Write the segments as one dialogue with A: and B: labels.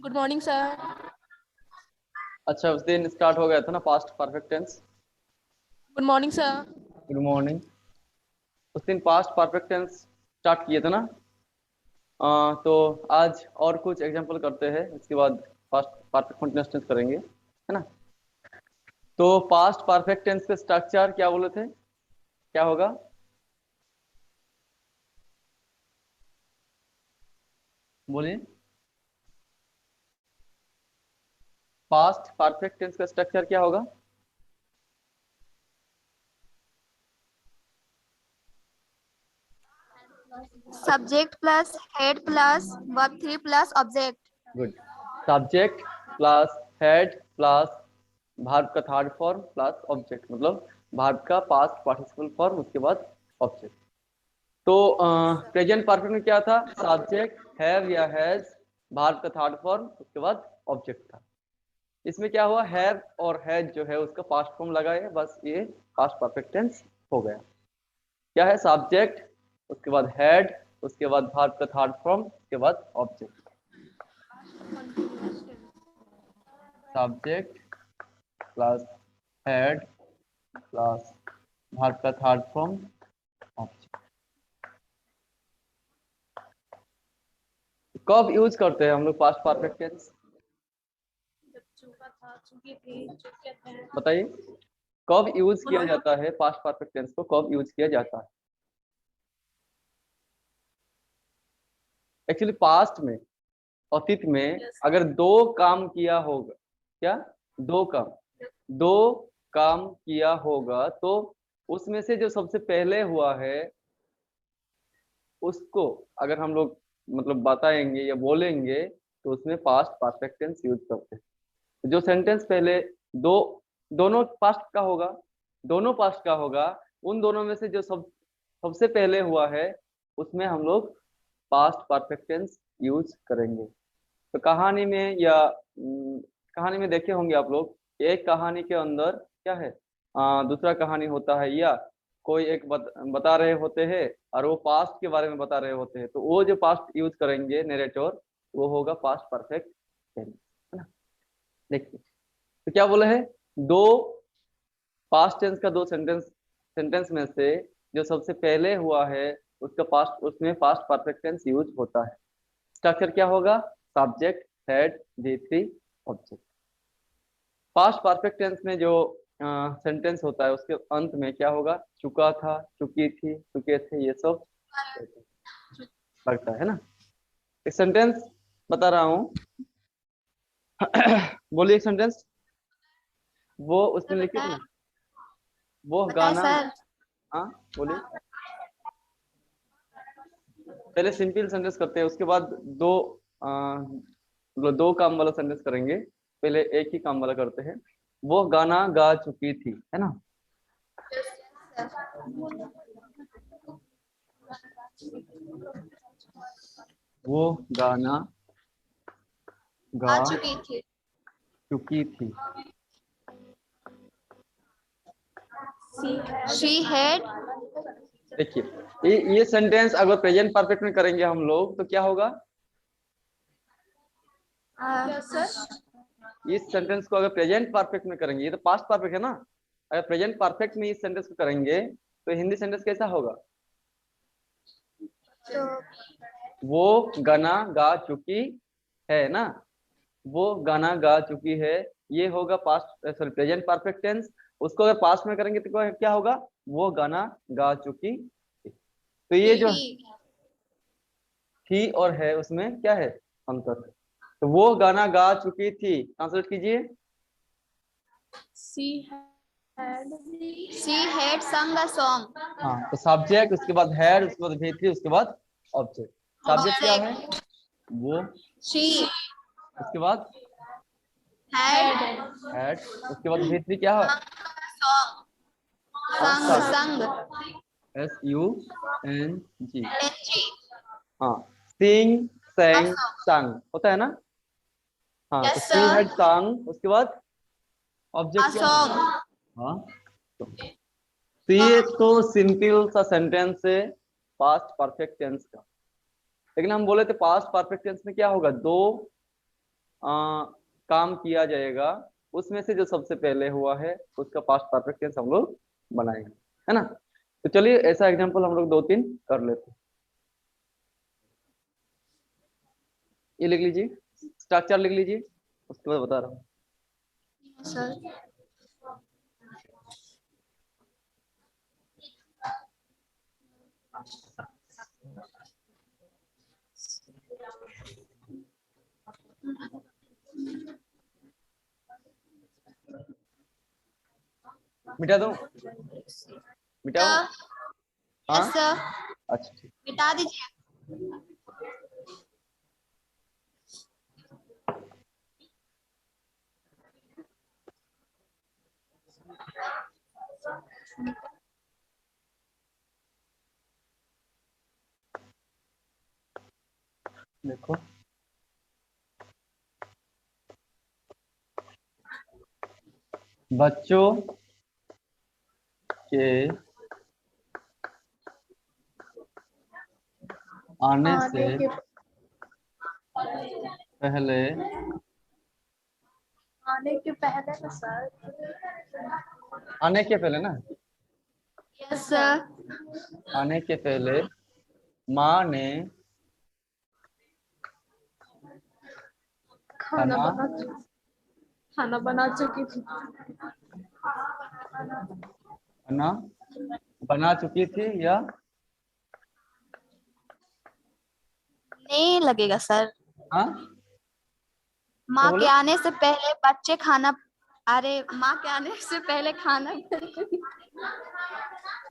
A: Good morning sir.
B: अच्छा, उस दिन स्टार्ट हो गया था ना past perfect tense.
A: Good morning sir.
B: Good morning. उस दिन पास्ट परफेक्ट टेंस स्टार्ट किए थे ना। तो आज और कुछ एग्जांपल करते हैं, इसके बाद पास्ट परफेक्ट कंटीन्यूअस टेंस करेंगे, है ना। तो पास्ट परफेक्ट टेंस का स्ट्रक्चर क्या बोले थे, क्या होगा? बोलिए। पास्ट परफेक्ट टेंस का स्ट्रक्चर क्या होगा?
C: Subject plus head plus verb 3 plus object.
B: Good. Subject plus head plus verb का थर्ड फॉर्म प्लस ऑब्जेक्ट, मतलब वर्ब का पास्ट पार्टिसिपल फॉर्म, उसके बाद ऑब्जेक्ट। तो प्रेजेंट परफेक्ट में क्या था? सब्जेक्ट हैव या हैज, वर्ब का थर्ड फॉर्म, उसके बाद ऑब्जेक्ट था। इसमें क्या हुआ, हैव और हैज जो है उसका पास्ट फॉर्म लगाए, बस ये पास्ट परफेक्ट टेंस हो गया। क्या है? सब्जेक्ट, उसके बाद हैड, उसके बाद वर्ब का थर्ड फॉर्म, उसके बाद object. Subject plus head plus verb का थर्ड फॉर्म, ऑब्जेक्ट। कब यूज करते हैं हम लोग पास्ट परफेक्ट टेंस? बताइए, कब यूज किया जाता है पास्ट परफेक्ट टेंस को, कब यूज किया जाता है? एक्चुअली पास्ट में, अतीत में अगर दो काम किया होगा, क्या? दो काम किया होगा तो उसमें से जो सबसे पहले हुआ है उसको अगर हम लोग मतलब बताएंगे या बोलेंगे तो उसमें पास्ट परफेक्ट टेंस यूज करते हैं। जो सेंटेंस पहले दो दोनों पास्ट का होगा, दोनों पास्ट का होगा, उन दोनों में से जो सबसे पहले हुआ है उसमें हम लोग पास्ट परफेक्ट टेंस यूज करेंगे। तो कहानी में या कहानी में देखे होंगे आप लोग, एक कहानी के अंदर क्या है, दूसरा कहानी होता है, या कोई एक बता रहे होते हैं और वो पास्ट के बारे में बता रहे होते हैं, तो वो जो पास्ट यूज करेंगे नरेटर, वो होगा पास्ट परफेक्ट टेंस, है ना। देखिए, तो क्या बोला है, दो पास्ट टेंस का दो सेंटेंस सेंटेंस में से जो सबसे पहले हुआ है उसका पास्ट, उसमें पास्ट परफेक्ट टेंस यूज होता है। स्ट्रक्चर क्या होगा? Subject, had, V3, object. Past perfect tense में जो सेंटेंस होता है उसके अंत में क्या होगा? चुका था, चुकी थी, चुके थे, ये सब लगता है ना। एक सेंटेंस बता रहा हूँ बोलिए एक सेंटेंस, वो उसमें लिखे थे ना, वो
C: बताए
B: गाना।
C: सर।
B: हाँ बोलिए। पहले सिंपल सेंटेंस करते हैं, उसके बाद दो मतलब दो काम वाला सेंटेंस करेंगे। पहले एक ही काम वाला करते हैं। वो गाना गा चुकी थी, है ना। वो गाना गा
C: आ चुकी थी।
B: चुकी थी।
C: She had.
B: देखिए, ये सेंटेंस अगर प्रेजेंट परफेक्ट में करेंगे हम लोग तो क्या होगा? इस सेंटेंस को अगर प्रेजेंट परफेक्ट में करेंगे, ये तो पास्ट परफेक्ट है ना, अगर प्रेजेंट परफेक्ट में इस सेंटेंस को करेंगे तो हिंदी सेंटेंस कैसा होगा? वो गाना गा चुकी है ना, वो गाना गा चुकी है, ये होगा past sorry present perfect tense. उसको अगर पास्ट में करेंगे तो क्या होगा? वो गाना गा चुकी थी। तो ये जो थी और है उसमें क्या है? अंतर है। तो वो गाना गा चुकी थी, ट्रांसलेट कीजिए।
C: She had sung a song।
B: हाँ, तो सब्जेक्ट, उसके बाद हेड, उसके बाद V3, उसके बाद ऑब्जेक्ट। सब्जेक्ट क्या है? वो।
C: शी
B: उसके बाद
C: हैड
B: हेड, उसके बाद V3 क्या है?
C: sung
B: संग,
C: sung
B: SUNG।
C: ng
B: हाँ, सिंग,
C: a
B: सेंग,
C: song।
B: संग होता है ना। हाँ, तो
C: यस
B: शी
C: सर।
B: हैड संग, उसके बाद
C: a
B: ऑब्जेक्ट क्या है?
C: song।
B: हाँ, तो ये तो सिंपल सा सेंटेंस है पास्ट परफेक्ट टेंस का। लेकिन हम बोले थे पास्ट परफेक्ट टेंस में क्या होगा? दो काम किया जाएगा, उसमें से जो सबसे पहले हुआ है उसका पास्ट परफेक्ट टेंस हम लोग बनाएंगे, है ना। तो चलिए ऐसा एग्जांपल हम लोग 2-3 कर लेते हैं। ये लिख लीजिए, स्ट्रक्चर लिख लीजिए, उसके बाद बता रहा हूँ।
C: सर
B: मिटा दूं, मिटाऊं? हाँ
C: यस सर,
B: अच्छा ठीक।
C: मिटा दीजिए।
B: देखो बच्चों के आने से पहले
C: आने के पहले ना सर।
B: आने के पहले ना,
C: यस सर।
B: आने के पहले माँ ने खाना
A: खाना बना चुकी थी।
B: खाना बना चुकी थी या
C: नहीं लगेगा सर।
B: हाँ क्या
C: माँ
B: बोले?
C: के आने से पहले बच्चे खाना, अरे माँ के आने से पहले खाना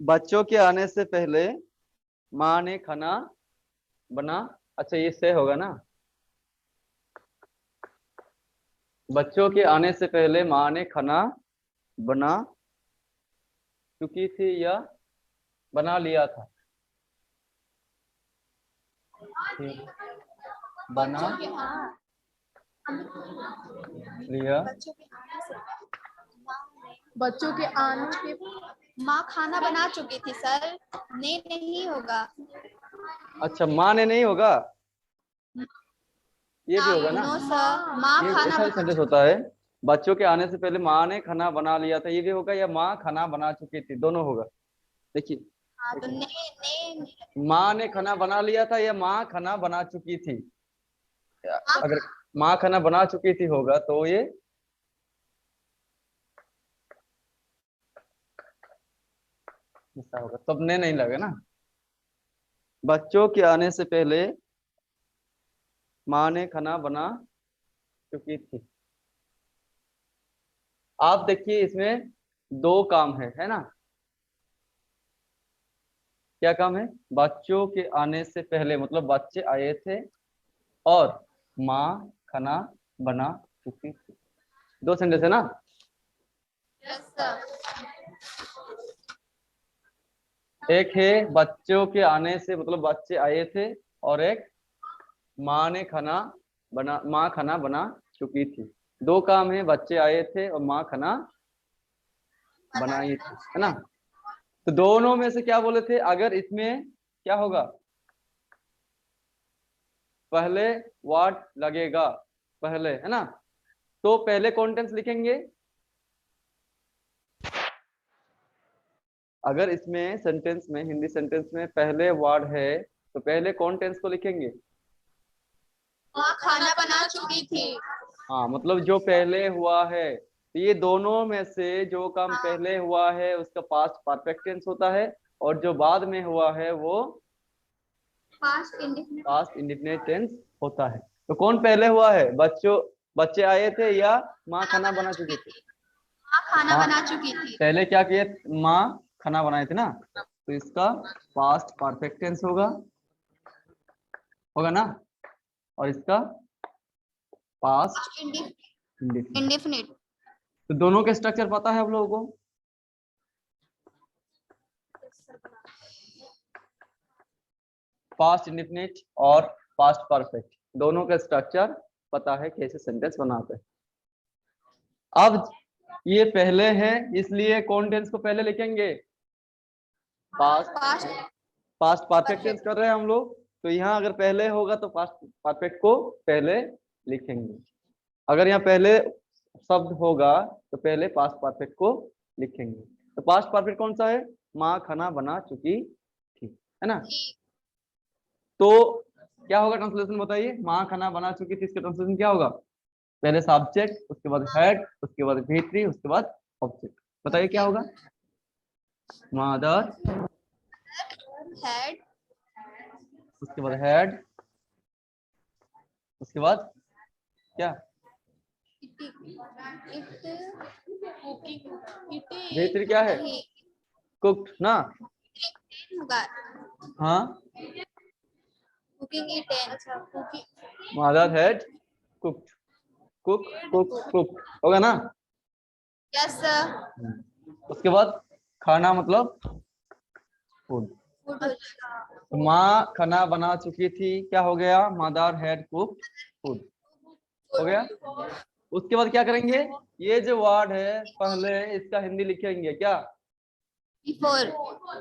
B: बच्चों के आने से पहले माँ ने खाना बना, अच्छा ये से होगा ना, बच्चों के आने से पहले माँ ने खाना बना चुकी थी या बना लिया था, ठीक, बना लिया।
A: बच्चों के आने के
C: माँ खाना बना चुकी थी सर, नहीं होगा।
B: अच्छा माँ ने नहीं होगा, ये भी होगा ना,
C: नो सर, माँ
B: ये
C: खाना
B: ऐसा सेंटेंस होता है। बच्चों के आने से पहले माँ ने खाना बना लिया था, ये भी होगा, या माँ खाना बना चुकी थी, दोनों होगा। देखिए
C: हाँ तो नहीं
B: माँ ने खाना बना लिया था या माँ खाना बना चुकी थी, अगर माँ खाना बना चुकी थी होगा तो ये ऐसा होगा, तब ने नहीं लगे ना। बच्चों के आने से पहले माँ ने खाना बना चुकी थी। आप देखिए इसमें दो काम है ना। क्या काम है? बच्चों के आने से पहले मतलब बच्चे आए थे और माँ खाना बना चुकी थी, दो सेंटेंस है ना।
C: Yes sir.
B: एक है बच्चों के आने से मतलब बच्चे आए थे, और एक माँ ने खाना माँ खाना बना चुकी थी। दो काम है, बच्चे आए थे और माँ खाना बनाई थी, है ना। तो दोनों में से क्या बोले थे, अगर इसमें क्या होगा, पहले वर्ड लगेगा पहले, है ना, तो पहले कौन टेंस लिखेंगे। अगर इसमें सेंटेंस में, हिंदी सेंटेंस में पहले वर्ड है तो पहले कौन टेंस को लिखेंगे।
C: माँ खाना बना चुकी थी।
B: हाँ मतलब जो पहले हुआ है, तो ये दोनों में से जो काम पहले हुआ है उसका पास्ट परफेक्ट टेंस होता है, और जो बाद में हुआ है वो पास्ट इंडेफिनिट टेंस होता है। तो कौन पहले हुआ है, बच्चे आए थे या माँ खाना बना चुकी थी।
C: माँ खाना
B: हाँ,
C: बना चुकी थी।
B: पहले क्या किए, माँ खाना बनाए थे ना, तो इसका पास्ट परफेक्ट टेंस होगा ना, और इसका पास्ट इंडेफिनिट।
C: इंडेफिनिट।
B: तो दोनों के स्ट्रक्चर पता है आप लोगों को। पास्ट इंडेफिनिट और पास्ट परफेक्ट दोनों का स्ट्रक्चर पता है, कैसे सेंटेंस बनाते हैं। अब ये पहले है इसलिए कौन टेंस को पहले लिखेंगे, पास्ट परफेक्ट टेंस कर रहे हैं हम लोग, तो यहाँ अगर पहले होगा तो पास्ट परफेक्ट को पहले लिखेंगे। अगर यहाँ पहले शब्द होगा तो पहले पास्ट परफेक्ट को लिखेंगे। तो पास्ट परफेक्ट कौन सा है? माँ खाना बना चुकी थी, है ना। तो क्या होगा ट्रांसलेशन बताइए? माँ खाना बना चुकी थी, इसका ट्रांसलेशन क्या होगा? पहले सब्जेक्ट, उसके बाद हेड, उसके बाद V3, उसके बाद ऑब्जेक्ट। बताइए क्या होगा? मदर,
C: हेड,
B: उसके बाद हेड, उसके बाद क्या? V3 क्या है? कुक्ड ना। हाँ,
C: cooking utensil, cooking.
B: Mother had cooked, cook cook cook होगा ना।
C: Yes sir.
B: उसके बाद खाना मतलब फूड।
C: फूड।
B: तो माँ खाना बना चुकी थी, क्या हो गया? मदर हैड कुक्ड फूड हो गया। उसके बाद क्या करेंगे? ये जो वर्ड है पहले इसका हिंदी लिखेंगे क्या?
C: बिफोर।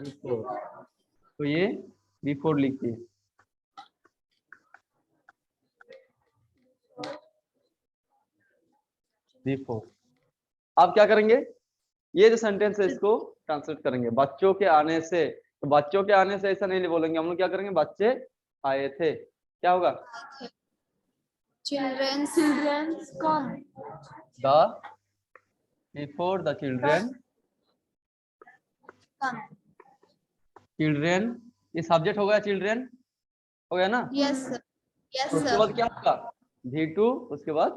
B: बिफोर। तो ये बिफोर लिखिए। बिफोर। अब क्या करेंगे? ये जो सेंटेंस है इसको ट्रांसलेट करेंगे। बच्चों के आने से, तो बच्चों के आने से ऐसा नहीं बोलेंगे हम लोग, क्या करेंगे? बच्चे आए थे, क्या होगा?
C: Childrens
A: come.
B: The before the children,
C: come.
B: Children ये सब्जेक्ट हो गया, चिल्ड्रेन हो गया ना।
C: Yes sir. यस
B: तो उसके
C: सर।
B: बाद क्या होगा? V2, उसके बाद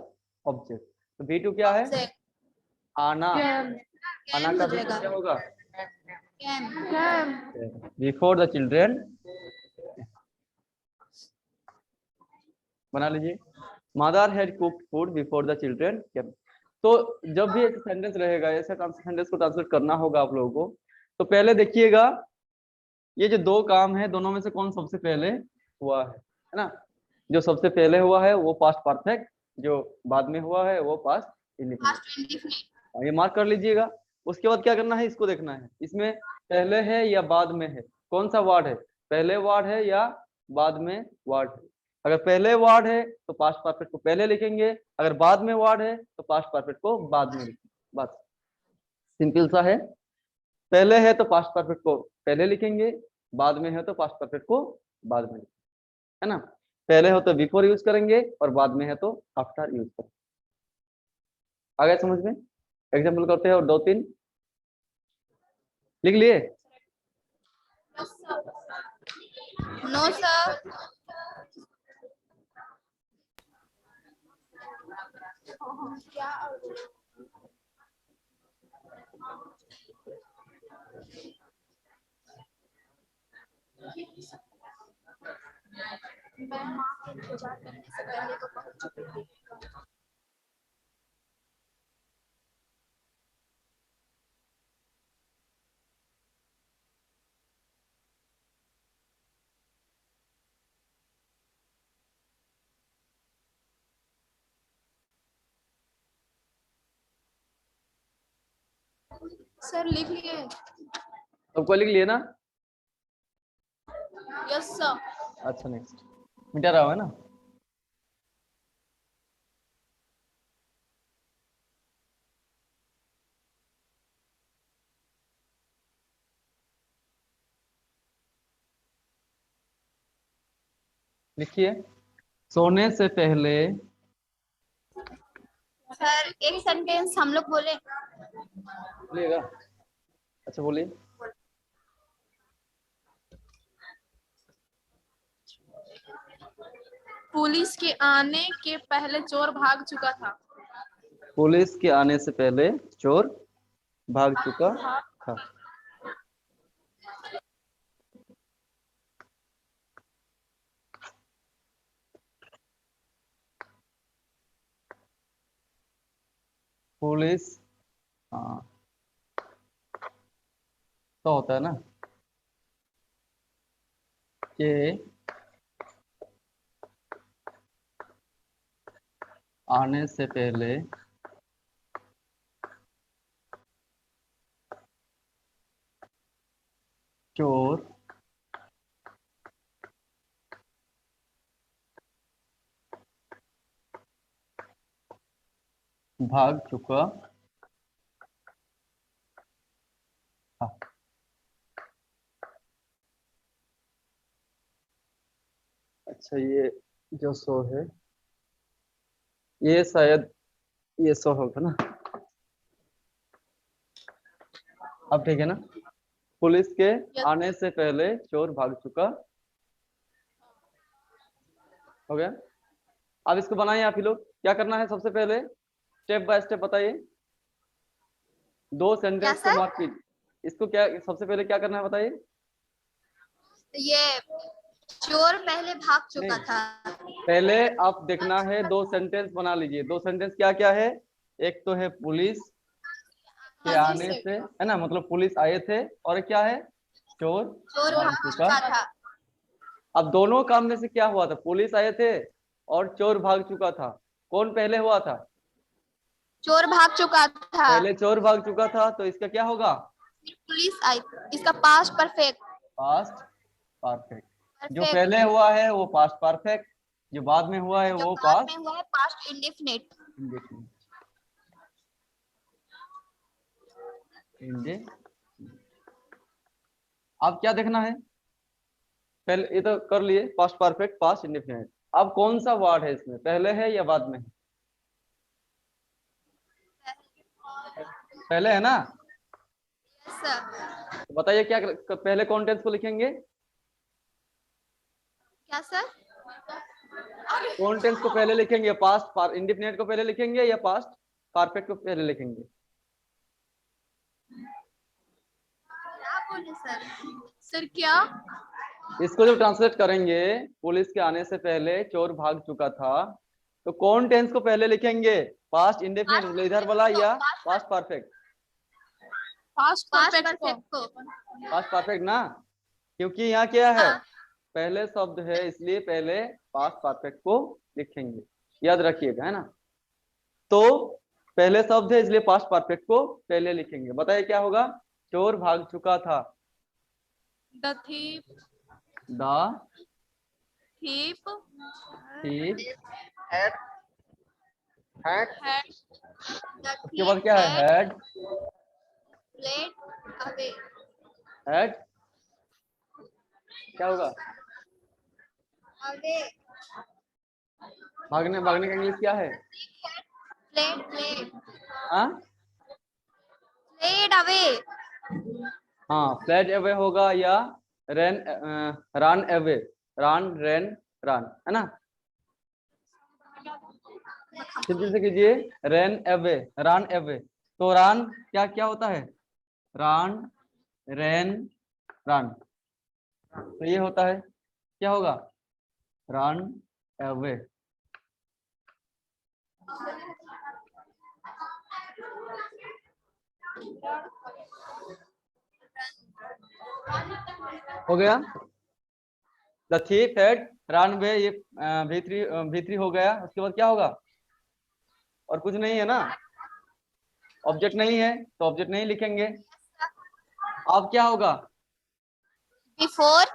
B: ऑब्जेक्ट। तो V2 क्या है?
C: ऑब्जेक्ट
B: आना।
A: कैम।
B: आना
C: कैम
B: का
C: हो
B: V2
C: जाएगा।
B: क्या होगा?
C: Came.
A: Came.
B: Before the children, बना लीजिए। Mother had cooked food before the children came. तो जब भी ऐसा सेंटेंस रहेगा, ऐसा सेंटेंस को ट्रांसलेट करना होगा आप लोगों को, तो पहले देखिएगा ये जो दो काम है दोनों में से कौन सबसे पहले हुआ है ना। जो सबसे पहले हुआ है वो पास्ट परफेक्ट, जो बाद में हुआ है वो पास्ट इंडेफिनिट।
C: Past indefinite.
B: ये मार्क कर लीजिएगा। उसके बाद क्या करना है? इसको देखना है इसमें पहले है या बाद में है, कौन सा वर्ड है, पहले वर्ड है या बाद में वर्ड है। अगर पहले वर्ड है तो पास्ट परफेक्ट को पहले लिखेंगे, अगर बाद में वर्ड है तो पास्ट परफेक्ट को बाद में लिखेंगे। बस सिंपल सा है। पहले है तो पास्ट परफेक्ट को पहले लिखेंगे, बाद में है तो पास्ट परफेक्ट को बाद में लिखेंगे, है ना। पहले हो तो बिफोर यूज करेंगे और बाद में है तो आफ्टर यूज करेंगे। आ गया समझ में? एग्जाम्पल करते हैं और दो तीन लिख लिए।
C: No sir. सर लिख लिए।
B: सबको लिख लिए ना?
C: Yes sir.
B: अच्छा नेक्स्ट मिटा रहा है ना। लिखिए। सोने से पहले,
C: सर एक सेंटेंस हम लोग बोले।
B: बोलिएगा। अच्छा बोलिए।
A: पुलिस के आने के पहले चोर भाग चुका था।
B: पुलिस के आने से पहले चोर भाग चुका था। पुलिस, हाँ तो होता है ना कि आने से पहले चोर भाग चुका था। अच्छा, ये जो सो है ये शायद ये सो होगा ना। अब ठीक है ना। पुलिस के आने से पहले चोर भाग चुका हो गया। अब इसको बनाइए आप ही लोग। क्या करना है सबसे पहले, स्टेप बाय स्टेप बताइए। दो सेंटेंस को
C: सर?
B: मार्क कीजिए। इसको क्या सबसे पहले क्या करना है बताइए।
C: ये चोर पहले भाग चुका
B: नहीं,
C: था।
B: पहले आप देखना है, दो सेंटेंस बना लीजिए। दो सेंटेंस क्या क्या है। एक तो है पुलिस के आने से, है ना, मतलब पुलिस आए थे, और क्या है, चोर
C: चोर
B: भाग
C: भाग
B: चुका।
C: चुका था।
B: अब दोनों काम में से क्या हुआ था, पुलिस आए थे और चोर भाग चुका था, कौन पहले हुआ था।
C: चोर भाग चुका था।
B: पहले चोर भाग चुका था, तो इसका क्या होगा,
C: पुलिस आई। इसका पास्ट परफेक्ट।
B: Past perfect. जो
C: परफेक्ट।
B: पहले हुआ है वो पास्ट परफेक्ट, जो बाद में हुआ है
C: जो
B: वो
C: बाद
B: पास्ट
C: में हुआ है पास्ट इंडेफिनिट।
B: इंडेफिनिट। इंडेफिनिट। अब क्या देखना है, पहले ये तो कर लिए, पास्ट परफेक्ट पास्ट इंडेफिनिट। अब कौन सा वर्ड है इसमें, पहले है या बाद में है। पहले है ना। तो बताइए क्या पहले कौन टेंस को लिखेंगे,
C: क्या सर?
B: कौन टेंस को पहले लिखेंगे, पास्ट इंडेफिनिट को पहले लिखेंगे या पास्ट परफेक्ट को पहले लिखेंगे।
C: क्या बोले सर?
A: सर क्या?
B: इसको जब ट्रांसलेट करेंगे, पुलिस के आने से पहले चोर भाग चुका था, तो कौन टेंस को पहले लिखेंगे, पास्ट इंडेफिनिट मतलब इधर वाला या past perfect.
A: Past
C: past
A: perfect
C: perfect
A: को।
C: को।
B: पास्ट परफेक्ट ना, क्योंकि यहाँ क्या है,
C: हाँ।
B: पहले शब्द है इसलिए पहले पास्ट परफेक्ट को लिखेंगे, याद रखिएगा, है ना। तो पहले शब्द है इसलिए पास्ट परफेक्ट को पहले लिखेंगे। बताइए क्या होगा, चोर भाग चुका था।
A: The thief.
B: The
A: thief
B: thief
C: had.
A: Had
C: The
B: उसके बाद
C: thief
B: क्या है,
C: had
B: had
C: fled away.
B: Had क्या होगा,
C: Away.
B: भागने, भागने का इंग्लिश क्या है,
C: Fled.
B: हाँ
C: Fled away.
B: हाँ, फ्लैट अवे होगा या run, run away, run run, है ना। सिंपल से कीजिए, रन अवे, रन अवे। तो रन क्या क्या होता है, रन, रन, रन, तो ये होता है, क्या होगा, रन अवे। हो गया। The thief had run away, ये V3 हो गया। उसके बाद क्या होगा, और कुछ नहीं है ना, ऑब्जेक्ट नहीं है तो ऑब्जेक्ट नहीं लिखेंगे। अब क्या होगा,
C: Before.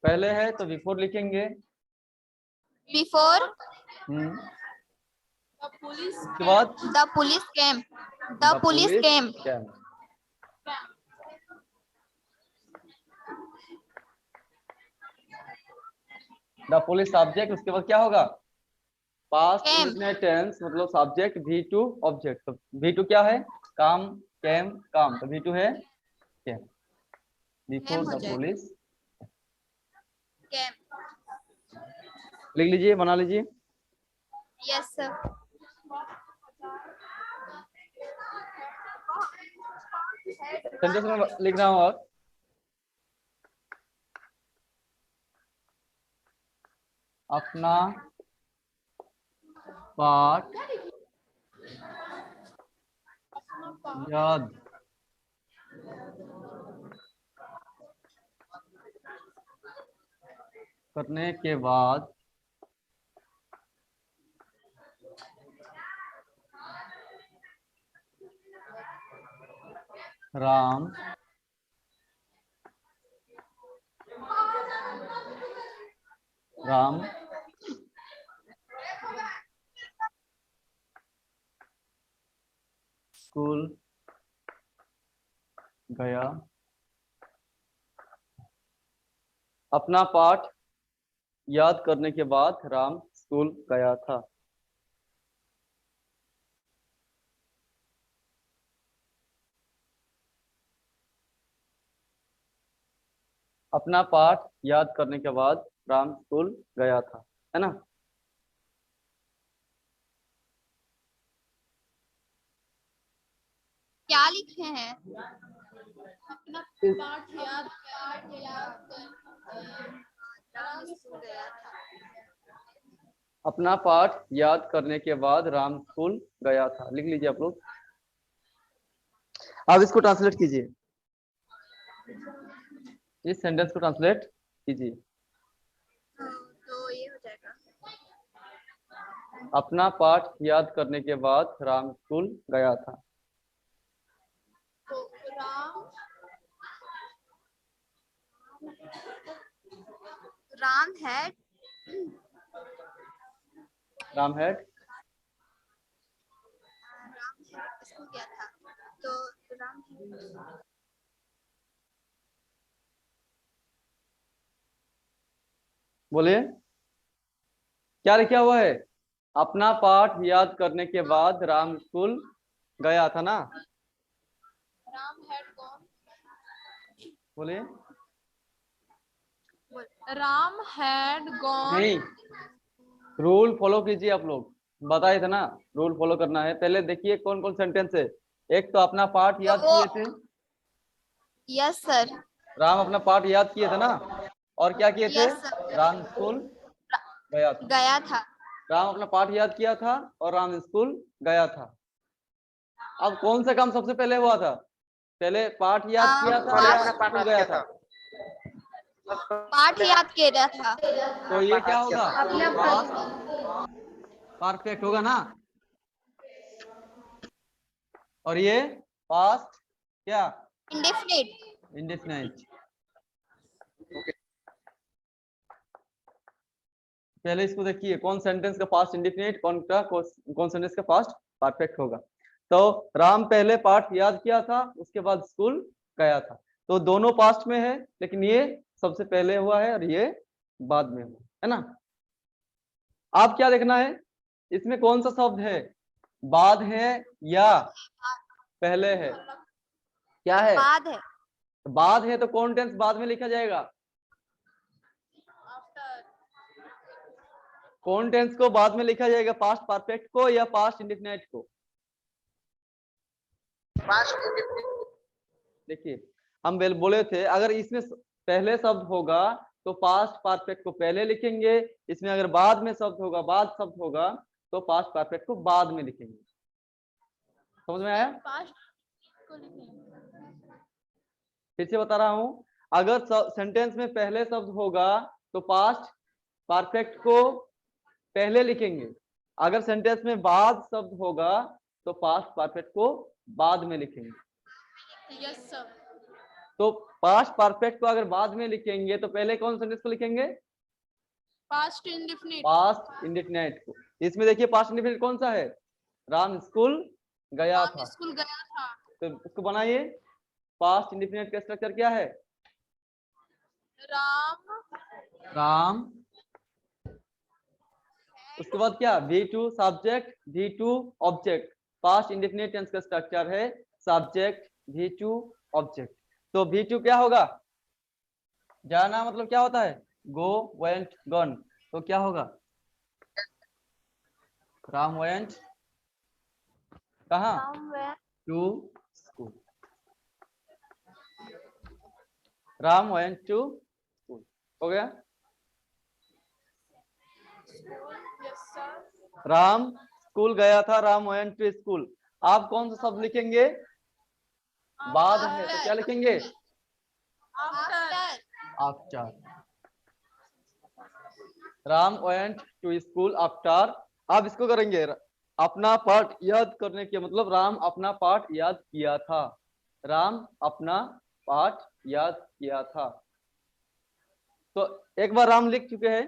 B: पहले है तो बिफोर लिखेंगे।
C: Before
A: द पुलिस
B: उसके बाद
C: the police came. The police came.
B: came। The police subject, उसके बाद क्या होगा, पास्ट
C: Came.
B: इंडेफिनिट टेंस मतलब सब्जेक्ट V2 ऑब्जेक्ट। तो V2 क्या है, काम, केम काम, तो V2 है केम। बिफोर
C: हो
B: द
C: जाएगा।
B: Police,
C: Came.
B: लिख लीजिए, बना लीजिए।
C: Yes sir.
B: सेंटेंस में लिख रहा हूँ। और अपना पाठ याद करने के बाद राम राम स्कूल गया। अपना पाठ याद करने के बाद राम स्कूल गया था। अपना पाठ याद करने के बाद राम स्कूल गया था, है ना।
C: क्या लिखे हैं?
A: अपना पाठ याद
C: राम स्कूल गया था।
B: अपना पाठ याद करने के बाद राम स्कूल गया था, लिख लीजिए आप लोग। अब इसको ट्रांसलेट कीजिए, इस सेंटेंस को ट्रांसलेट कीजिए।
C: तो ये हो जाएगा,
B: अपना पाठ याद करने के बाद राम स्कूल गया था।
A: तो
C: राम हैड स्कूल गया था, तो राम
B: बोलिए क्या लिखा हुआ है? अपना पाठ याद करने के बाद राम स्कूल गया था ना।
A: Ram had gone.
B: बोलिए।
A: Ram had gone.
B: नहीं, रूल फॉलो कीजिए आप लोग, बताए थे ना रूल फॉलो करना है। पहले देखिए कौन कौन सेंटेंस है। एक तो अपना पाठ याद किए थे,
C: यस सर।
B: राम अपना पाठ याद किए थे ना। और क्या किए थे?
C: Yes sir.
B: राम स्कूल गया था।
C: गया था।
B: राम अपना पाठ याद किया था और राम स्कूल गया था। अब कौन सा काम सबसे पहले हुआ था? पहले पाठ याद किया था या स्कूल गया था?
C: पाठ याद किया था।
B: तो ये क्या होगा? परफेक्ट होगा ना। और ये पास्ट क्या?
C: इंडेफिनिट।
B: इंडेफिनिट। पहले इसको देखिए कौन सेंटेंस का पास्ट इंडेफिनिट, कौन सेंटेंस का पास्ट परफेक्ट होगा। तो राम पहले पाठ याद किया था, उसके बाद स्कूल गया था। तो दोनों पास्ट में है, लेकिन ये सबसे पहले हुआ है और ये बाद में हुआ है ना। आप क्या देखना है, इसमें कौन सा शब्द है? बाद है या पहले है? क्या है?
C: बाद है।
B: बाद है तो कौन टेंस बाद में लिखा जाएगा? कौन टेंस को बाद में लिखा जाएगा, पास्ट परफेक्ट को या पास्ट इंडेफिनिट को? देखिए हम बोले थे अगर इसमें पहले शब्द होगा तो पास्ट परफेक्ट को पहले लिखेंगे, इसमें अगर बाद में शब्द होगा, बाद शब्द होगा तो पास्ट परफेक्ट को बाद में लिखेंगे। समझ में आया?
A: पास्ट को लिखेंगे।
B: फिर से बता रहा हूं, अगर सेंटेंस में पहले शब्द होगा तो पास्ट परफेक्ट को पहले लिखेंगे, अगर सेंटेंस में बाद शब्द होगा तो पास्ट परफेक्ट को बाद में लिखेंगे।
A: Yes sir.
B: तो पास्ट परफेक्ट को अगर बाद में लिखेंगे तो पहले कौन सेंटेंस को लिखेंगे?
A: Past indefinite.
B: पास्ट इंडेफिनिट को। इसमें देखिए पास्ट इंडेफिनिट कौन सा है? राम स्कूल गया था।
A: स्कूल गया था।
B: तो उसको बनाइए। पास्ट इंडेफिनिट का स्ट्रक्चर क्या है? राम, उसके बाद क्या? V2 subject, V2 object. Past indefinite tense का स्ट्रक्चर है सब्जेक्ट, V2 ऑब्जेक्ट। तो V2 क्या होगा? जाना मतलब क्या होता है? Go, went, gone. तो क्या होगा? राम वेंट कहाँ? To school. Ram went to school. हो गया?
A: Yes sir.
B: राम स्कूल गया था, राम वेंट टू स्कूल। आप कौन सा शब्द लिखेंगे? बाद है तो क्या लिखेंगे? After. Ram went to school after. अब इसको करेंगे अपना पाठ याद करने के मतलब राम अपना पाठ याद किया था। राम अपना पाठ याद किया था। तो एक बार राम लिख चुके हैं,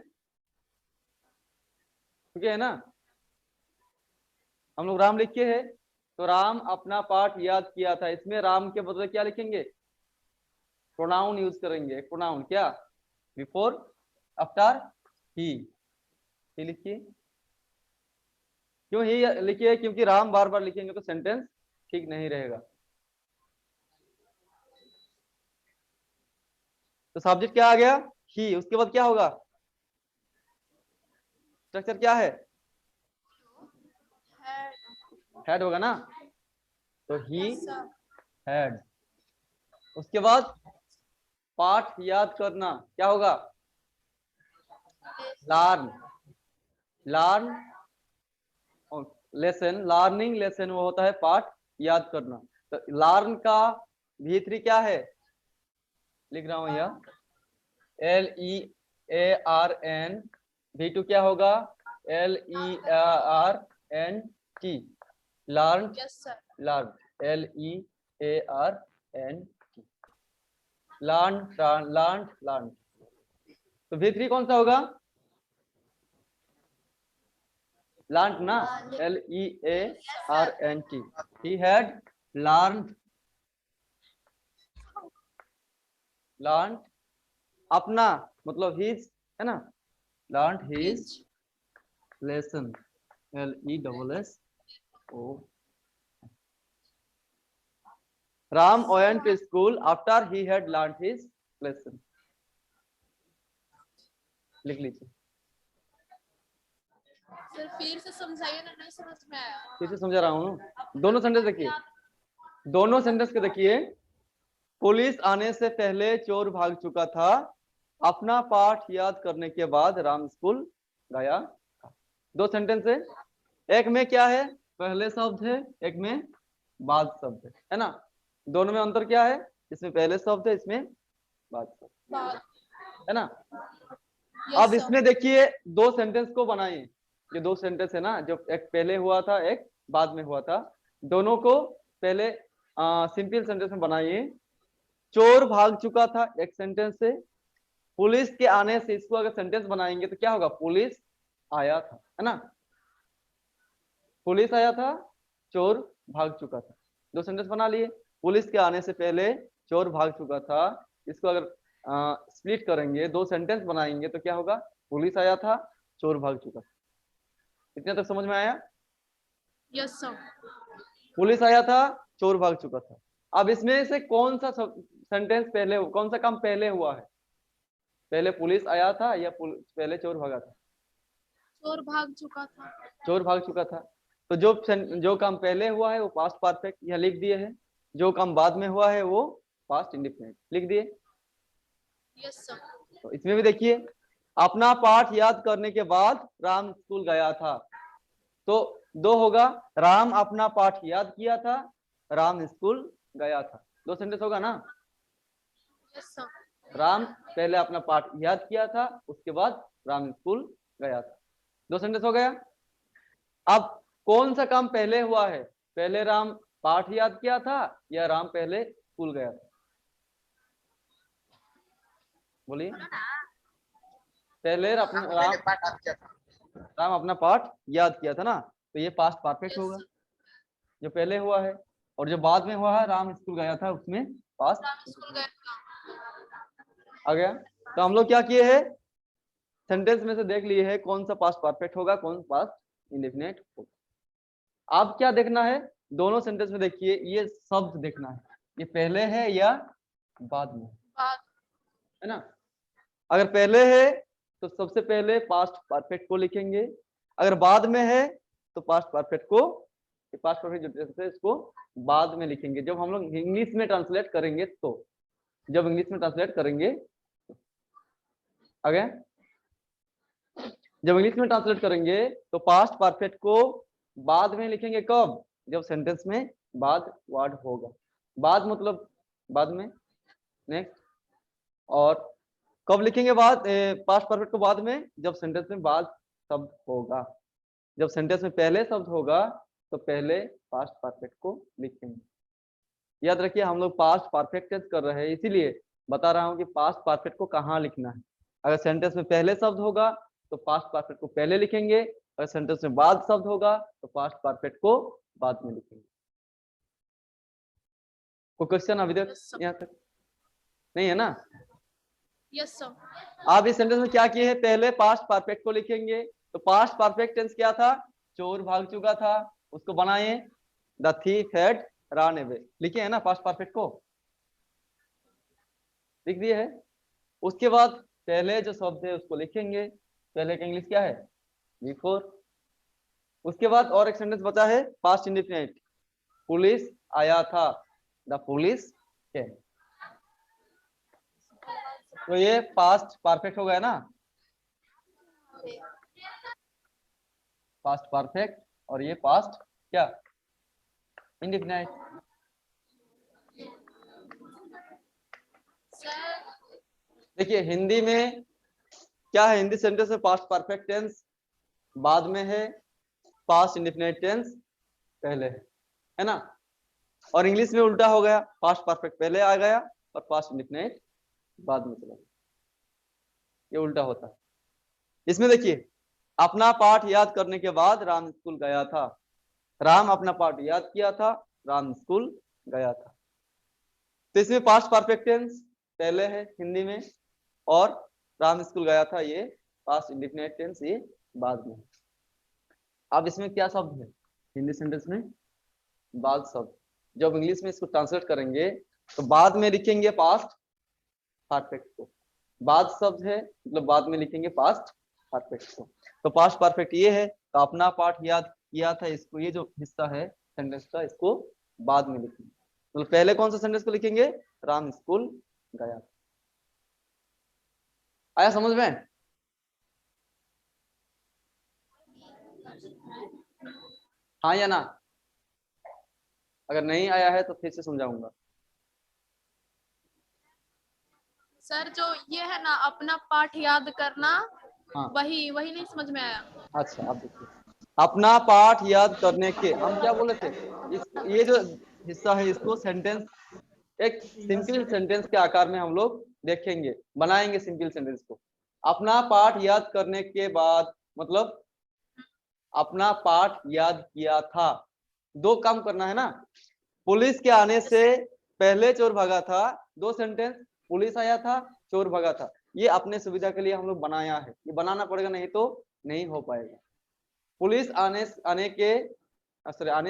B: ठीक है ना? हम लोग राम लिख के है, तो राम अपना पाठ याद किया था, इसमें राम के बदले क्या लिखेंगे? प्रोनाउन यूज करेंगे। प्रोनाउन क्या? बिफोर, आफ्टर, ही लिखिए। क्यों ही लिखिए? क्योंकि राम बार बार लिखेंगे तो सेंटेंस ठीक नहीं रहेगा। तो सब्जेक्ट क्या आ गया? ही। उसके बाद क्या होगा? स्ट्रक्चर क्या है? हेड होगा ना, तो ही हैड। उसके बाद पाठ याद करना क्या होगा? Learn. Learn lesson, learning lesson वो होता है पाठ याद करना। तो लर्न का V3 क्या है? लिख रहा हूं यह LEARN। V2 क्या होगा? LEARNT। Learn,
A: yes sir.
B: Learn, LEARNT। Learn, learn, learn. तो V3 कौन सा होगा? लर्न ना, LEARNT। He had learned, learned अपना मतलब his है ना, learned his lesson, LESSO। Ram went to school after he had learned his lesson। लिख लीजिए।
A: सर फिर से समझाइए ना, नहीं समझ में आया।
B: फिर से समझा रहा हूँ। दोनों सेंटेंस देखिए, दोनों सेंटेंस के देखिए। पुलिस आने से पहले चोर भाग चुका था, अपना पाठ याद करने के बाद राम स्कूल गया। दो सेंटेंस है, एक में क्या है? पहले शब्द है, एक में बाद शब्द है ना। दोनों में अंतर क्या है? इसमें पहले शब्द है, इसमें बाद शब्द है ना। अब इसमें देखिए दो सेंटेंस को बनाइए। ये दो सेंटेंस है ना, जो एक पहले हुआ था एक बाद में हुआ था, दोनों को पहले सिंपल सेंटेंस में बनाइए। चोर भाग चुका था एक सेंटेंस से, पुलिस के आने से इसको अगर सेंटेंस बनाएंगे तो क्या होगा? पुलिस आया था, है ना। पुलिस आया था, चोर भाग चुका था। दो सेंटेंस बना लिए। पुलिस के आने से पहले चोर भाग चुका था, इसको अगर स्प्लिट करेंगे, दो सेंटेंस बनाएंगे तो क्या होगा? पुलिस आया था, चोर भाग चुका था। इतने तक समझ में आया?
A: Yes sir.
B: पुलिस आया था, चोर भाग चुका था। अब इसमें से कौन सा सेंटेंस पहले, कौन सा काम पहले हुआ है? पहले पुलिस आया था या पहले चोर भागा था?
A: चोर भाग चुका था।
B: चोर भाग चुका था। तो जो काम पहले हुआ है वो पास्ट परफेक्ट यहाँ लिख दिए हैं, जो काम बाद में हुआ है वो पास्ट इंडिफिनिट लिख दिए।
A: Yes sir.
B: तो इसमें भी देखिए, अपना पाठ याद करने के बाद राम स्कूल गया था, तो दो होगा, राम अपना पाठ याद किया था, राम स्कूल गया था। दो सेंटेंस होगा ना।
A: Yes sir.
B: राम पहले अपना पाठ याद किया था, उसके बाद राम स्कूल गया था। दो सेंटेंस हो गया। अब कौन सा काम पहले हुआ है? पहले राम पाठ याद किया था या राम पहले स्कूल गया था? बोलिए। पहले राम अपना पाठ याद किया था ना, तो ये पास्ट परफेक्ट होगा जो पहले हुआ है। और जो बाद में हुआ है राम स्कूल गया था, उसमें पास्ट
A: स्कूल गया था।
B: आ गया। तो हम लोग क्या किए हैं? सेंटेंस में से देख लिए है कौन सा पास्ट परफेक्ट होगा, कौन पास्ट इंडेफिनिट होगा। अब क्या देखना है? दोनों सेंटेंस में देखिए, ये शब्द देखना है, ये पहले है या बाद में, है ना। अगर पहले है तो सबसे पहले पास्ट परफेक्ट को लिखेंगे, अगर बाद में है तो पास्ट परफेक्ट को, पास्ट परफेक्ट जो टेंस है इसको बाद में लिखेंगे। जब हम लोग इंग्लिश में ट्रांसलेट करेंगे तो, जब इंग्लिश में ट्रांसलेट करेंगे आगे, जब इंग्लिश में ट्रांसलेट करेंगे तो पास्ट परफेक्ट को बाद में लिखेंगे। कब? जब सेंटेंस में बाद वर्ड होगा। बाद मतलब बाद में, नेक्स्ट। और कब लिखेंगे बाद पास्ट परफेक्ट को? बाद में जब सेंटेंस में बाद शब्द होगा। जब सेंटेंस में पहले शब्द होगा तो पहले पास्ट परफेक्ट को लिखेंगे। याद रखिए, हम लोग पास्ट परफेक्ट टेंस कर रहे हैं, इसीलिए बता रहा हूं कि पास्ट परफेक्ट को कहाँ लिखना है। अगर सेंटेंस में पहले शब्द होगा तो पास्ट परफेक्ट को पहले लिखेंगे, अगर सेंटेंस में बाद शब्द होगा तो पास्ट परफेक्ट को बाद में लिखेंगे। कोई क्वेश्चन अभी तक
A: यस सर,
B: यहाँ तक नहीं है ना?
A: Yes sir.
B: आप इस सेंटेंस में क्या किए हैं, पहले पास्ट परफेक्ट को लिखेंगे। तो पास्ट परफेक्ट टेंस क्या था, चोर भाग चुका था, उसको बनाए the thief had run away, लिखे है ना पास्ट परफेक्ट को, लिख दिए है। उसके बाद पहले जो शब्द है उसको लिखेंगे, पहले का इंग्लिश क्या है, बिफोर। उसके बाद और एक सेंटेंस बचा है पास्ट इंडेफिनिट, पुलिस आया था, द पुलिस केम। तो ये पास्ट परफेक्ट हो गया ना, पास्ट परफेक्ट, और ये पास्ट क्या, इंडेफिनिट।
A: सर
B: देखिए हिंदी में क्या है, हिंदी सेंटेंस में पास्ट परफेक्ट टेंस बाद में है, पास्ट इंडेफिनिट टेंस पहले है ना। और इंग्लिश में उल्टा हो गया, पास्ट परफेक्ट पहले आ गया और पास्ट इंडेफिनिट बाद में चला गया, ये उल्टा होता है। इसमें देखिए अपना पाठ याद करने के बाद राम स्कूल गया था, राम अपना पाठ याद किया था, राम स्कूल गया था। तो इसमें पास्ट परफेक्ट टेंस पहले है हिंदी में, और राम स्कूल गया था ये पास्ट इंडेफिनिट टेंस ये बाद में। अब इसमें क्या शब्द है हिंदी सेंटेंस में, बाद शब्द। जब इंग्लिश में इसको ट्रांसलेट करेंगे तो बाद में लिखेंगे पास्ट परफेक्ट को, बाद शब्द है मतलब बाद में लिखेंगे पास्ट परफेक्ट को। तो पास्ट परफेक्ट ये है, तो अपना पाठ याद किया था, इसको ये जो हिस्सा है सेंटेंस का इसको बाद में लिखेंगे। तो पहले कौन सा सेंटेंस को लिखेंगे, राम स्कूल गया। आया समझ में? हाँ या ना? अगर नहीं आया है तो फिर से समझाऊंगा।
A: सर जो ये है ना अपना पाठ याद करना,
B: हाँ
A: वही वही नहीं समझ में आया।
B: अच्छा, अब देखिए अपना पाठ याद करने के हम क्या बोले थे, ये जो हिस्सा है इसको सेंटेंस, एक सिंपल सेंटेंस के आकार में हम लोग देखेंगे, बनाएंगे सिंपल सेंटेंस को। अपना पाठ याद करने के बाद मतलब अपना पाठ याद किया था, दो काम करना है ना। पुलिस के आने से पहले चोर भागा था, दो सेंटेंस, पुलिस आया था चोर भागा था, ये अपने सुविधा के लिए हम लोग बनाया है, ये बनाना पड़ेगा नहीं तो नहीं हो पाएगा। पुलिस आने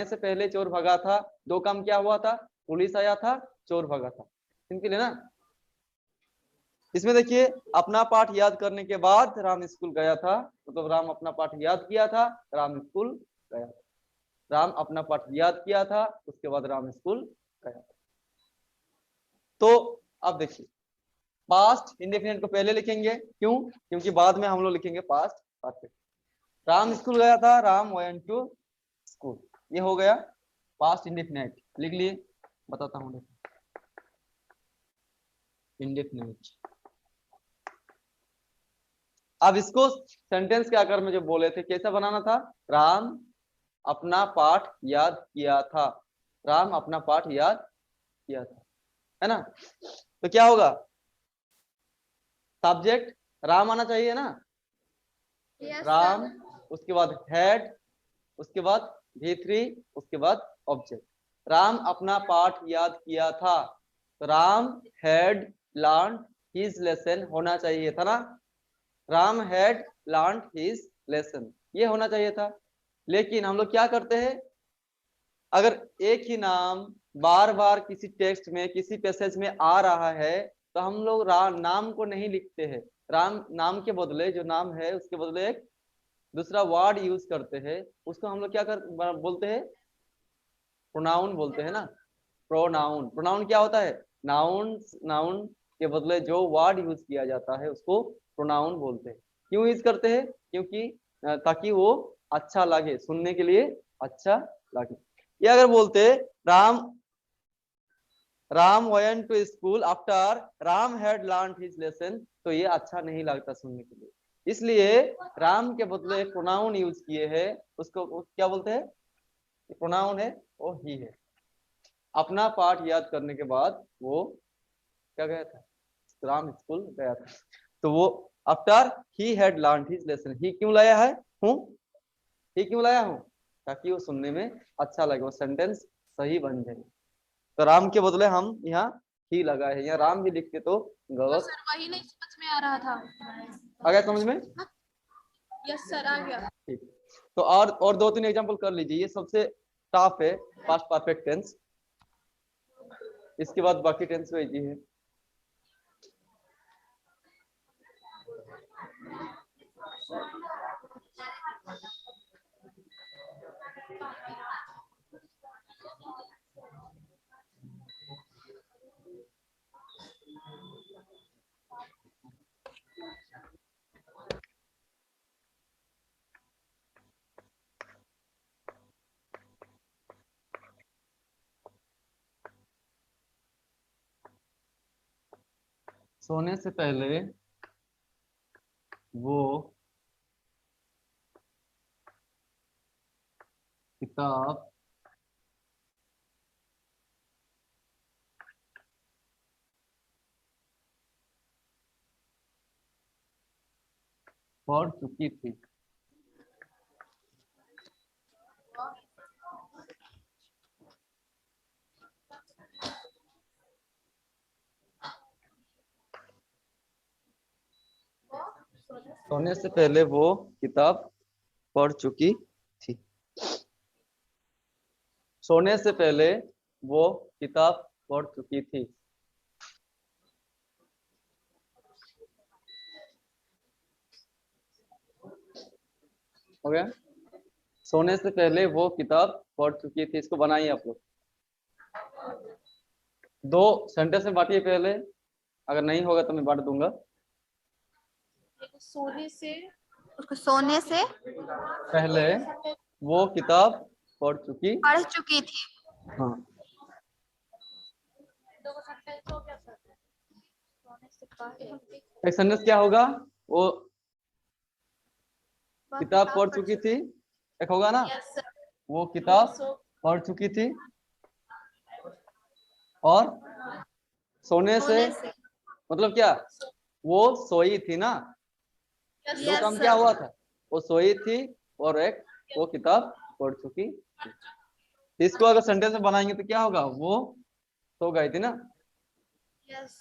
B: से पहले चोर भागा था, दो काम क्या हुआ था, पुलिस आया था चोर भागा था, सिंपल है ना। इसमें देखिए अपना पाठ याद करने के बाद राम स्कूल गया था, मतलब राम अपना पाठ याद किया था, राम स्कूल गया था, राम अपना पाठ याद किया था, उसके बाद राम स्कूल गया था। तो अब देखिए पास्ट इंडेफिनिट को पहले लिखेंगे, क्यों, क्योंकि बाद में हम लोग लिखेंगे पास्ट परफेक्ट। राम स्कूल गया था, राम वेंट टू स्कूल, ये हो गया पास्ट इंडेफिनिट, लिख लिए, बताता हूँ इंडेफिनिट। अब इसको सेंटेंस के आकार में जो बोले थे कैसा बनाना था, राम अपना पाठ याद किया था, राम अपना पाठ याद किया था, है ना। तो क्या होगा, सब्जेक्ट राम आना चाहिए ना,
C: Yes,
B: राम,
C: sir.
B: उसके बाद हेड, उसके बाद V3, उसके बाद ऑब्जेक्ट। राम अपना पाठ याद किया था, तो Ram had learn his lesson होना चाहिए था ना, Ram had learn his lesson, ये होना चाहिए था। लेकिन हम लोग क्या करते हैं, अगर एक ही नाम बार बार किसी टेक्स्ट में किसी पैसेज में आ रहा है तो हम लोग नाम को नहीं लिखते हैं, राम नाम के बदले जो नाम है उसके बदले एक दूसरा वर्ड यूज करते हैं, उसको हम लोग क्या बोलते हैं, प्रोनाउन बोलते हैं ना। प्रोनाउन, प्रोनाउन क्या होता है, नाउन, नाउन के बदले जो वर्ड यूज किया जाता है उसको प्रोनाउन बोलते हैं। क्यों यूज करते हैं, क्योंकि ताकि वो अच्छा लगे, सुनने के लिए अच्छा लगे। ये अगर बोलते Ram Ram went to school after Ram had learn his lesson, तो ये अच्छा नहीं लगता सुनने के लिए, इसलिए राम के बदले प्रोनाउन यूज किए हैं, उसको क्या बोलते हैं, प्रोनाउन है वो ही है। अपना पाठ याद करने के बाद वो क्या गया था, राम स्कूल गया था, तो वो after he had learn his lesson, ही क्यों लाया है, हूँ, ही क्यों लाया हूँ, ताकि वो सुनने में अच्छा लगे, वो सेंटेंस सही बन जाए। तो राम के बदले हम यहाँ ही लगाए हैं, यहाँ राम भी लिखते तो गलत।
A: सर वही नहीं समझ में आ रहा था।
B: आ गया समझ में?
A: यस सर आ गया।
B: ठीक, तो और 2-3 एग्जांपल कर लीजिए, ये सबसे टफ है पास्ट परफेक्ट टेंस। इसके बाद बाकी टेंस में इजी है। सोने से पहले वो किताब पढ़ चुकी थी। सोने से पहले वो किताब पढ़ चुकी थी। सोने से पहले वो किताब पढ़ चुकी थी। हो गया? सोने से पहले वो किताब पढ़ चुकी थी, इसको बनाइए आप लोग। 2 सेंटेंस में बांटिए पहले, अगर नहीं होगा तो मैं बांट दूंगा।
A: सोने से
B: पहले वो किताब पढ़ चुकी
C: थी।
B: हाँ। एक सेंटेंस क्या होगा? वो किताब पढ़ चुकी थी, एक होगा ना? वो किताब पढ़ चुकी थी और सोने से मतलब क्या? वो सोई थी ना। दो काम क्या हुआ था? वो सोई थी और एक वो किताब पढ़ चुकी थी। इसको अगर सेंटेंस में बनाएंगे तो क्या होगा? वो सो गई थी ना।
C: यस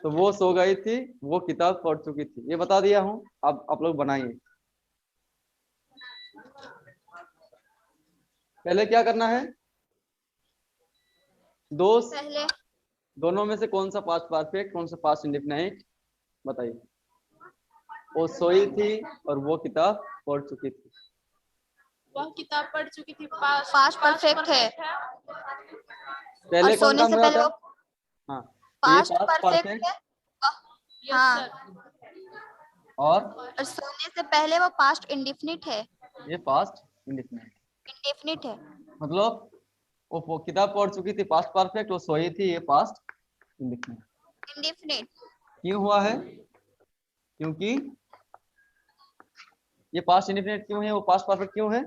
B: तो वो सो गई थी, वो किताब पढ़ चुकी थी, ये बता दिया हूँ। अब आप लोग बनाइए। पहले क्या करना है?
C: पहले
B: दोनों में से कौन सा पास्ट परफेक्ट, कौन सा पास्ट इंडेफिनिट बताइए। वो सोई थी और वो किताब पढ़ चुकी थी।
A: वह किताब पढ़ चुकी थी,
C: पास्ट परफेक्ट है।
B: पहले कौन
C: सोने
B: काम
C: से
B: हुआ
C: पहले
B: था?
C: वो
B: हाँ, तो ये
C: पास्ट
B: पास्ट
C: परफेक्ट
B: परफेक्ट
C: है। हाँ,
B: और
C: सोने से पहले वो पास्ट इंडेफिनिट है।
B: ये पास्ट इंडेफिनिट
C: है।
B: मतलब वो किताब पढ़ चुकी थी पास्ट परफेक्ट, वो सोई थी ये पास्ट इंडेफिनिट। क्यों हुआ है? क्योंकि ये पास्ट इंडेफिनिट क्यों है? वो पास्ट परफेक्ट क्यों है?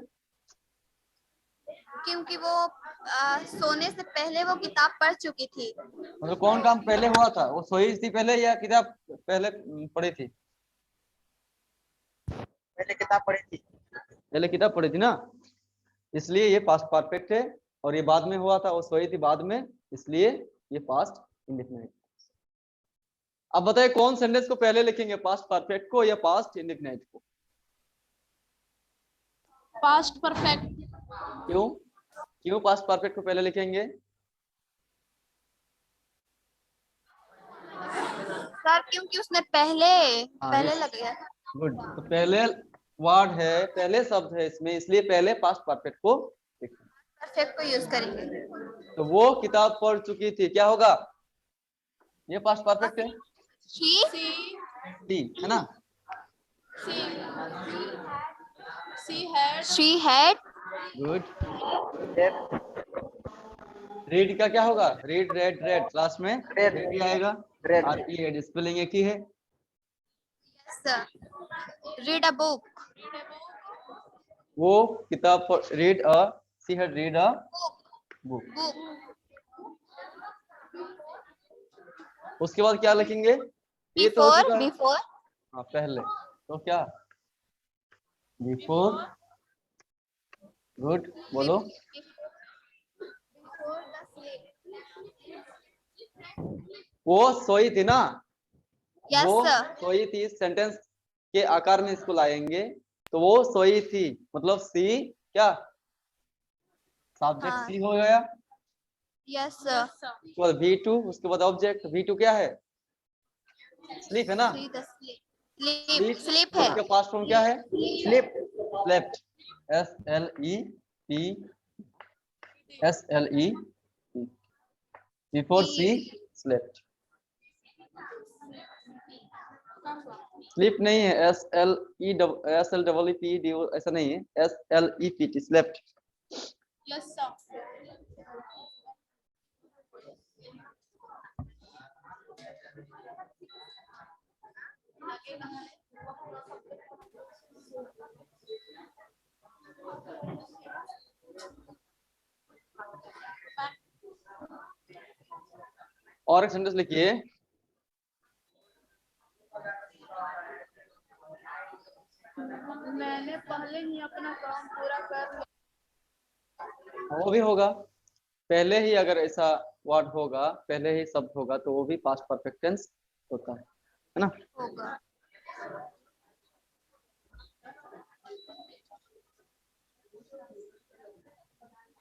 C: क्योंकि वो सोने से पहले वो किताब पढ़ चुकी थी।
B: मतलब कौन काम पहले हुआ था? वो सोई थी पहले या किताब पहले पढ़ी थी?
D: पहले किताब पढ़ी थी।
B: पहले किताब पढ़ी थी ना, इसलिए ये पास्ट परफेक्ट है। और ये बाद में हुआ था, वो सोई थी बाद में, इसलिए ये पास्ट इंडेफिनिट। अब बताइए कौन सेंटेंस को पहले लिखेंगे, पास्ट परफेक्ट को या पास्ट इंडेफिनिट को?
A: Past perfect.
B: क्यों पास्ट परफेक्ट को पहले लिखेंगे?
C: सर क्योंकि उसने पहले लग गया।
B: गुड, तो पहले वर्ड है, पहले शब्द है इसमें, इसलिए पहले पास्ट परफेक्ट को लिखेंगे।
C: परफेक्ट को यूज करेंगे।
B: तो वो किताब पढ़ चुकी थी, क्या होगा? ये पास्ट परफेक्ट है। थी है ना?
C: She had
B: good. रीड का क्या होगा? रीड, रेड, रेड, क्लास में रेड ही आएगा। RED स्पेलिंग एक ही है।
C: read a book.
B: वो किताब read a she had read a book. उसके बाद क्या लिखेंगे? ये तो हो चुका है।
C: Before
B: हाँ पहले, तो क्या? बिफोर। गुड, बोलो। वो सोई थी ना,
C: यस
B: वो
C: सर।
B: सोई थी, सेंटेंस के आकार में इसको लाएंगे तो वो सोई थी, मतलब सी क्या, सब्जेक्ट
C: हाँ
B: सी हो गया।
C: Yes sir.
B: उसके बाद V2, उसके बाद ऑब्जेक्ट V2 क्या है, स्लीप है ना,
C: see the sleep
B: sleep,
C: sleep है।
B: स्लीप का पास्ट फॉर्म क्या है, स्लीप, स्लेप्ट, SLEP, बिफोर सी, स्लेप्ट। स्लीप नहीं है, SLEPD ऐसा नहीं है, SLEPT, स्लेप्ट।
A: Yes sir.
B: और एक सेंटेंस लिखिए,
A: मैंने पहले ही अपना काम पूरा कर लिया।
B: वो भी होगा, पहले ही अगर ऐसा वर्ड होगा, पहले ही शब्द होगा तो वो भी पास्ट परफेक्ट टेंस होता है ना।
C: होगा।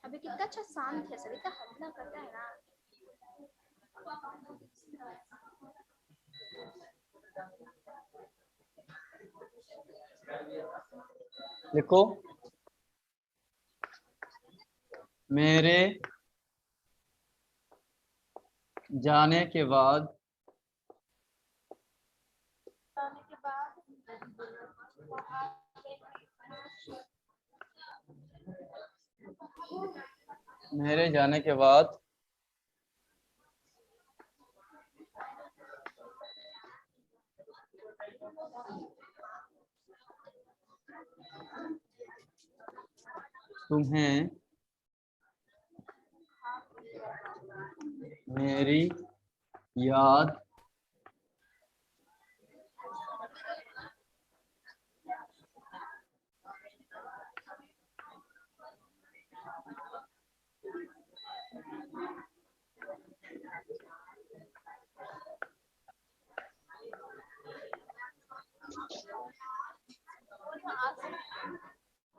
C: अभी कितना अच्छा शांत है, सभी का हल्ला करता है ना।
B: देखो, मेरे जाने के बाद,
A: जाने के बाद
B: मेरे जाने के बाद तुम्हें मेरी याद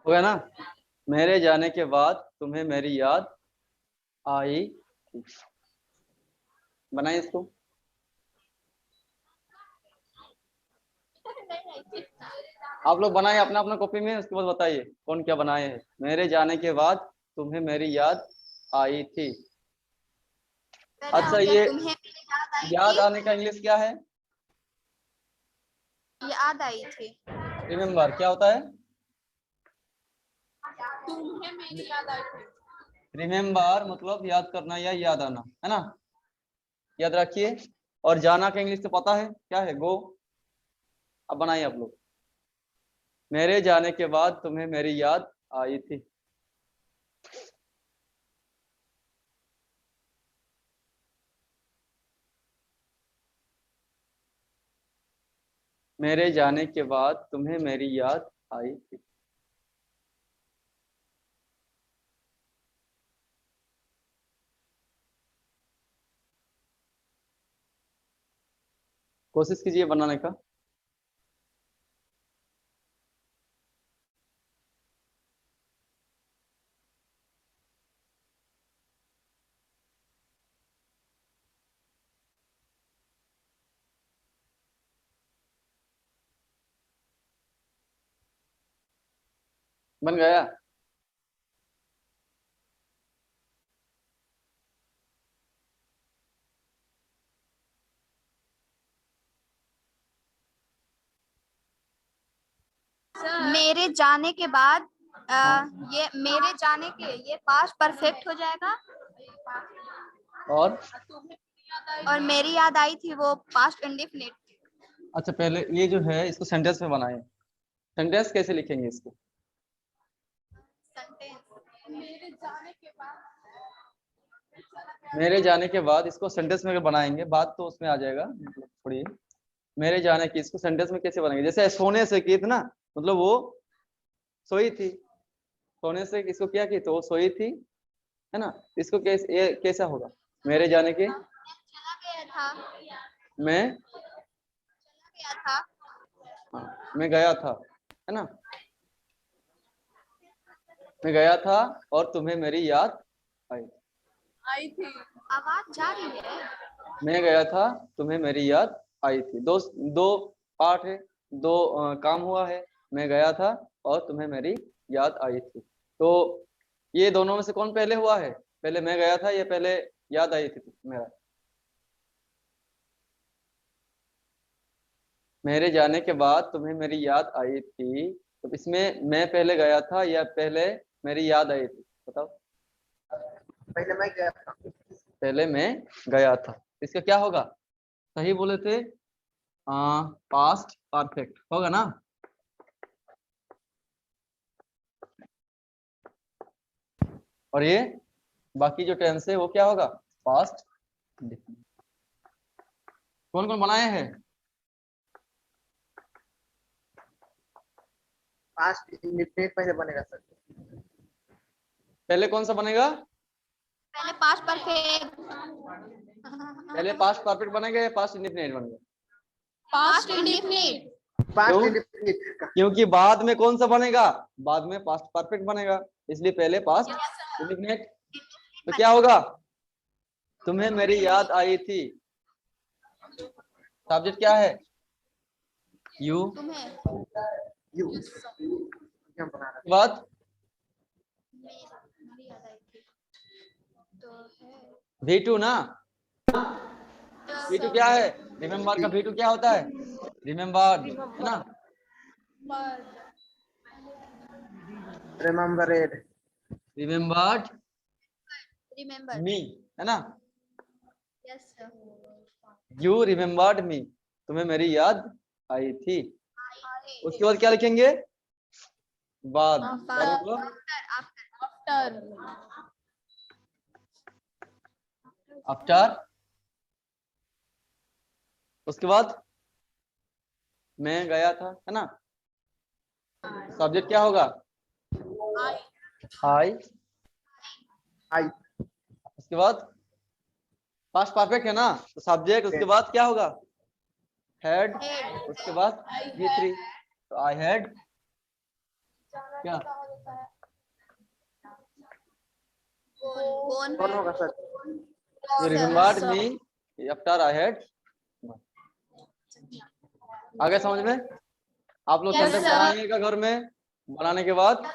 B: हो गया ना, मेरे जाने के बाद तुम्हें मेरी याद आई थी। बनाइए इसको, आप लोग बनाइए अपना अपना कॉपी में, उसके बाद बताइए कौन क्या बनाए हैं। मेरे जाने के बाद तुम्हें मेरी याद आई थी। अच्छा, ये
C: तुम्हें मेरी याद आई
B: याद
C: थी।
B: आने का इंग्लिश क्या है,
C: याद आई थी।
B: रिमेम्बर क्या होता है,
A: तुम्हें मेरी याद आई थी।
B: रिमेम्बर मतलब याद करना या याद आना, है ना, याद रखिए। और जाना का इंग्लिश तो पता है क्या है, गो। अब बनाइए आप लोग, मेरे जाने के बाद तुम्हें मेरी याद आई थी। मेरे जाने के बाद तुम्हें मेरी याद आई थी। कोशिश कीजिए बनाने का। बन गया,
C: मेरे जाने के बाद ये मेरे जाने के ये पास्ट परफेक्ट हो जाएगा।
B: और
C: और मेरी याद आई थी वो पास्ट इंडेफिनिट।
B: अच्छा, पहले ये जो है इसको सेंटेंस में बनाए। सेंटेंस कैसे लिखेंगे इसको,
A: मेरे जाने के बाद
B: मेरे जाने के बाद इसको सेंटेंस में बनाएंगे, बात तो उसमें आ जाएगा, मतलब थोड़ी मेरे जाने की, इसको सेंटेंस में कैसे बनाएंगे, जैसे सोने से की थी ना, मतलब वो सोई थी, सोने से इसको क्या की तो वो सोई थी, है ना, इसको कैसे, ये कैसा होगा, मेरे जाने के,
C: था,
B: मैं
C: गया था,
B: हाँ, मैं गया था, है ना। मैं गया था और तुम्हें मेरी याद आई।
A: आई थी।
C: आवाज जा रही है।
B: मैं गया था, तुम्हें मेरी याद आई थी। दो दो पार्ट है, दो काम हुआ है। मैं गया था और तुम्हें मेरी याद आई थी। तो ये दोनों में से कौन पहले हुआ है? पहले मैं गया था, ये पहले याद आई थी मेरा। मेरे जाने के बाद तुम्हें मेरी याद आई थी, तो इसमें मैं पहले गया था या पहले मेरी याद आई थी? बताओ।
D: पहले मैं गया था।
B: पहले मैं गया था। इसका क्या होगा? सही बोले थे, पास्ट परफेक्ट होगा ना। और ये बाकी जो टेंस है वो क्या होगा? पास्ट। कौन कौन बनाए हैं?
D: पास्ट इंडेफिनिट पहले बनेगा सर।
B: पहले कौन सा बनेगा?
C: पहले पास्ट परफेक्ट,
B: पहले पास्ट परफेक्ट बनेगा या पास्ट इंडेफिनिट बनेगा?
A: Past indefinite.
D: पास्ट
B: क्यों?
D: इंडेफिनिट का
B: क्योंकि बाद में कौन सा बनेगा? बाद में पास्ट परफेक्ट बनेगा, इसलिए पहले पास्ट इंडेफिनिट। तो क्या होगा? तुम्हें मेरी याद आई थी। सब्जेक्ट क्या है? यू।
C: तुम्हें
D: यू हम बना रहे
B: बात
C: मेरी याद आई थी तो है
B: V2 ना। V2 क्या है? रिमेम्बर का V2 क्या होता है? रिमेम्बर, है ना।
D: रिमेम्बरेड
B: रिमेम्बर्ड
C: रिमेम्बर।
B: मी, है ना।
C: Yes sir.
B: यू रिमेम्बर्ड मी, तुम्हें मेरी याद आई थी। उसके बाद क्या लिखेंगे? बाद। क्या लिखो?
A: आफ्टर।
B: आफ्टर। उसके बाद मैं गया था, है ना। सब्जेक्ट क्या होगा? आई।
D: आई
B: उसके बाद पास्ट परफेक्ट है ना, तो सब्जेक्ट उसके बाद क्या होगा? हैड। उसके बाद V3, तो आई हैड क्या?
C: कौन
D: कौन होगा sir?
B: You remembered me after I had। आगे समझ में? आप लोग
A: Yes,
B: सेंटेंस
A: sir.
B: बनाइएगा घर में, बनाने के बाद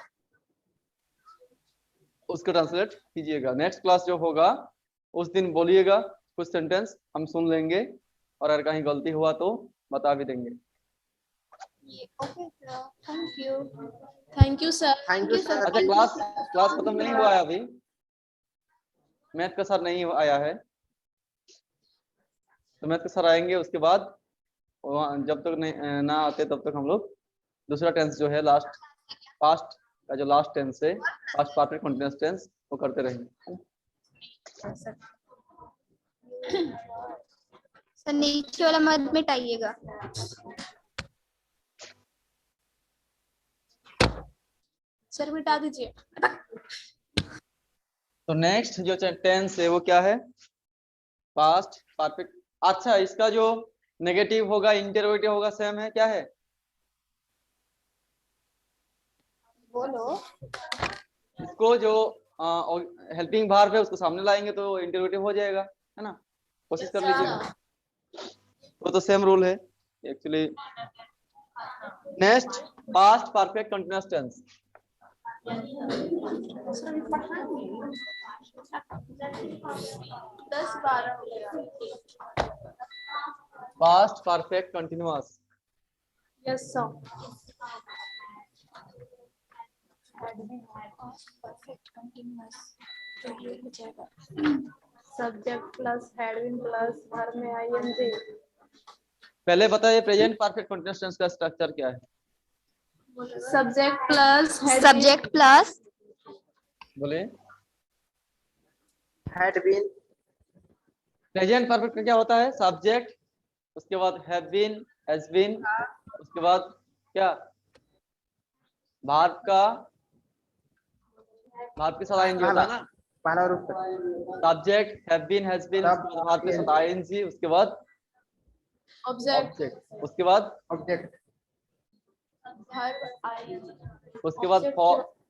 B: उसको ट्रांसलेट कीजिएगा। नेक्स्ट क्लास जो होगा उस दिन बोलिएगा कुछ सेंटेंस, हम सुन लेंगे और अगर कहीं गलती हुआ तो बता भी देंगे।
C: Okay sir, thank you.
A: Thank you sir.
D: Thank you sir.
B: अच्छा, क्लास खत्म नहीं हुआ है अभी, मैथ का सर नहीं आया है, तो मैथ का सर आएंगे उसके बाद। जब तक नहीं ना आते तब तक हम लोग दूसरा टेंस जो है लास्ट पास्ट का जो लास्ट टेंस है, पास्ट परफेक्ट कंटीन्यूअस टेंस, वो करते रहेंगे।
C: सर नीचे वाला मत मिटाइएगा।
A: सर मिटा दीजिए।
B: तो नेक्स्ट जो टेंस है वो क्या है? Past perfect. अच्छा, इसका जो नेगेटिव होगा, इंटरोगेटिव होगा, सेम है क्या है?
C: बोलो।
B: इसको जो हेल्पिंग वर्ब है उसको सामने लाएंगे तो इंटरोगेटिव हो जाएगा, है ना। कोशिश कर लीजिएगा। तो सेम रूल है actually. Next past perfect continuous tense. Past perfect continuous.
A: Yes sir.
C: Perfect continuous तो ये हो जाएगा
A: subject plus had been plus verb में आईएनजी।
B: पहले बताइए प्रेजेंट परफेक्ट कंटीन्यूअस टेंस का स्ट्रक्चर क्या है?
A: सब्जेक्ट प्लस
C: सब्जेक्ट प्लस
B: बोलिए।
D: हैड बीन
B: प्रेजेंट परफेक्ट का क्या होता है? सब्जेक्ट, उसके बाद हैव बीन, हैज बीन, उसके बाद क्या? वर्ब का, वर्ब के साथ आएंगे होता है ना।
D: पहला रूप
B: subject have been has been, उसके बाद भारत के साथ आईएनजी, उसके बाद
A: ऑब्जेक्ट
B: ऑब्जेक्ट, उसके बाद
D: ऑब्जेक्ट
B: उसके बाद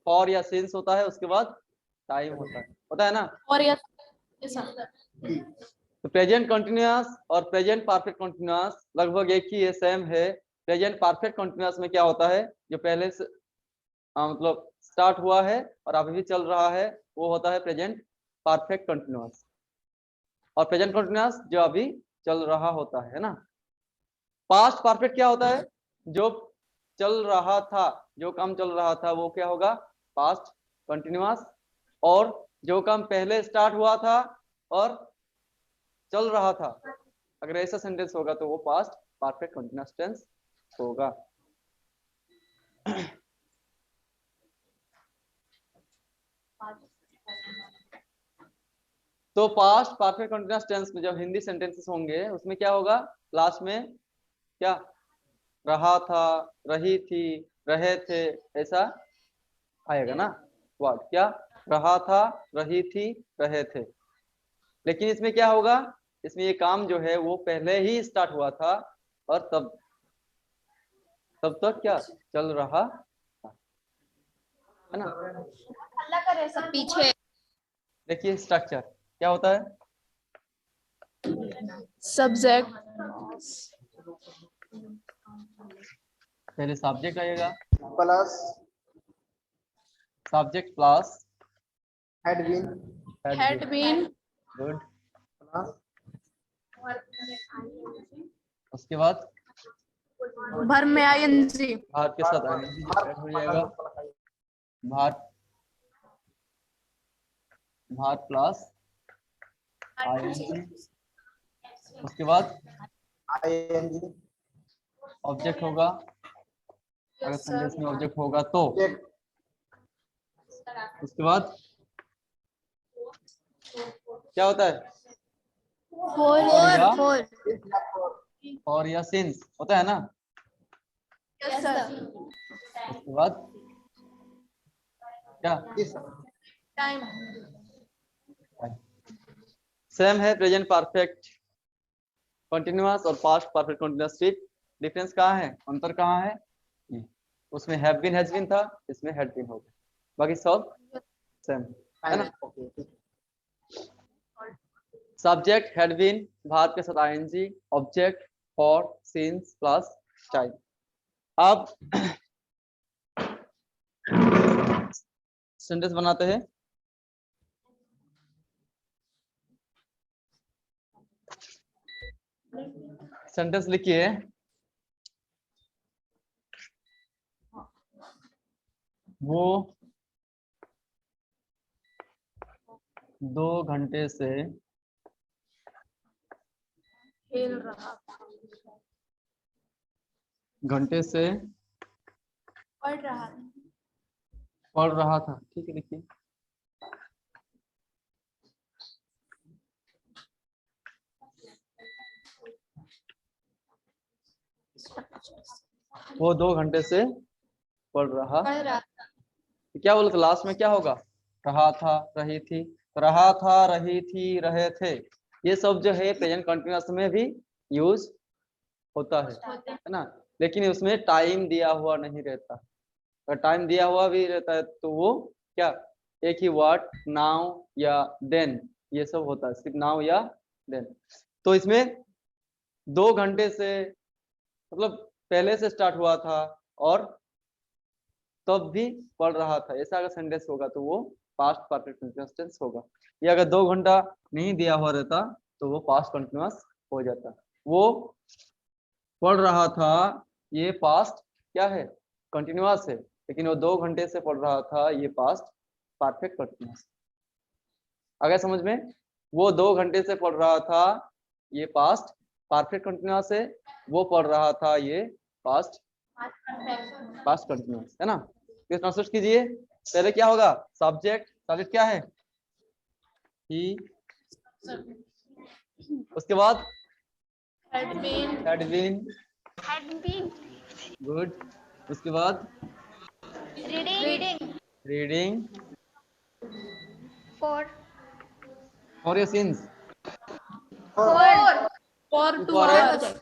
B: फॉर या सिंस होता है, उसके बाद टाइम होता है ना।
A: और यस सर।
B: तो प्रेजेंट कंटिन्यूअस और प्रेजेंट परफेक्ट कंटिन्यूअस लगभग एक ही है, सेम है। प्रेजेंट परफेक्ट कंटिन्यूअस में क्या होता है, जो पहले से मतलब स्टार्ट हुआ है और अभी भी चल रहा है, वो होता है प्रेजेंट परफेक्ट कंटिन्यूअस। और प्रेजेंट कंटिन्यूअस जो अभी चल रहा होता है ना। पास्ट परफेक्ट क्या होता है, जो चल रहा था, जो काम चल रहा था वो क्या होगा, पास्ट कंटिन्यूअस। और जो काम पहले स्टार्ट हुआ था और चल रहा था, अगर ऐसा सेंटेंस होगा तो वो पास्ट परफेक्ट कंटिन्यूअस टेंस होगा। तो पास्ट परफेक्ट कंटिन्यूअस टेंस में जब हिंदी सेंटेंसेस होंगे उसमें क्या होगा, लास्ट में क्या, रहा था, रही थी, रहे थे, ऐसा आएगा ना वर्ड, क्या रहा था, रही थी, रहे थे। लेकिन इसमें क्या होगा, इसमें ये काम जो है वो पहले ही स्टार्ट हुआ था और तब तक क्या चल रहा था, है ना।
C: हल्ला करे सब पीछे।
B: देखिए स्ट्रक्चर क्या होता है,
A: सब्जेक्ट
B: पहले सब्जेक्ट आएगा,
D: plus
B: subject plus
D: had been
B: good,
D: plus
B: उसके बाद
A: भर में आईएनजी,
B: भार के साथ आईएनजी ऐड हो जाएगा, भार प्लस आईएनजी, उसके बाद
D: आईएनजी
B: ऑब्जेक्ट होगा, अगर सेंटेंस में ऑब्जेक्ट होगा तो, उसके बाद क्या होता है, और या सिंस होता है ना।
A: Yes sir.
B: उसके बाद क्या,
A: टाइम
B: सेम है प्रेजेंट परफेक्ट कंटिन्यूअस और पास्ट परफेक्ट कंटिन्यूअस। डिफरेंस कहाँ है, अंतर कहाँ है, उसमें हैव बीन हैज बीन था, इसमें हैड बीन हो गया, बाकी सब सेम है ना। सब्जेक्ट हैड बीन, भार्ब के साथ ING, object for, since plus time. अब सेंटेंस बनाते हैं। सेंटेंस लिखिए, वो 2 घंटे से
A: खेल रहा था,
B: घंटे से
A: पढ़ रहा था,
B: पढ़ रहा था, ठीक है लिखिए। वो 2 घंटे से पढ़ रहा
A: था।
B: क्या बोला था, लास्ट में क्या होगा, रहा था, रही थी, रहा था, रही थी, रहे थे, ये सब जो है प्रेजेंट कंटिन्यूअस में भी यूज होता है ना। लेकिन उसमें टाइम दिया हुआ नहीं रहता, अगर टाइम दिया हुआ भी रहता है तो वो क्या, एक ही वर्ड नाउ या देन, ये सब होता है, सिर्फ नाउ या देन। तो इसमें 2 घंटे से मतलब पहले से स्टार्ट हुआ था और तब भी पढ़ रहा था, ऐसा अगर सेंटेंस होगा तो वो पास्ट परफेक्ट कंटीन्यूअस टेंस होगा। ये अगर 2 घंटा नहीं दिया हुआ रहता तो वो पास्ट कंटीन्यूअस हो जाता। वो पढ़ रहा था, ये पास्ट क्या है, कंटीन्यूअस है, लेकिन वो 2 घंटे से पढ़ रहा था, ये पास्ट परफेक्ट कंटीन्यूअस। अगर समझ में, वो 2 घंटे से पढ़ रहा था, ये पास्ट परफेक्ट कंटीन्यूअस है, वो पढ़ रहा था, ये पास्ट कंटीन्यूअस है ना। इस ट्रांसलेट कीजिए, पहले क्या होगा, सब्जेक्ट, सब्जेक्ट क्या है, ही, उसके बाद had been गुड, उसके बाद
C: रीडिंग
B: रीडिंग
C: फॉर
B: फॉर या सिंस?
A: फॉर 2
B: For है?
A: आवर्स।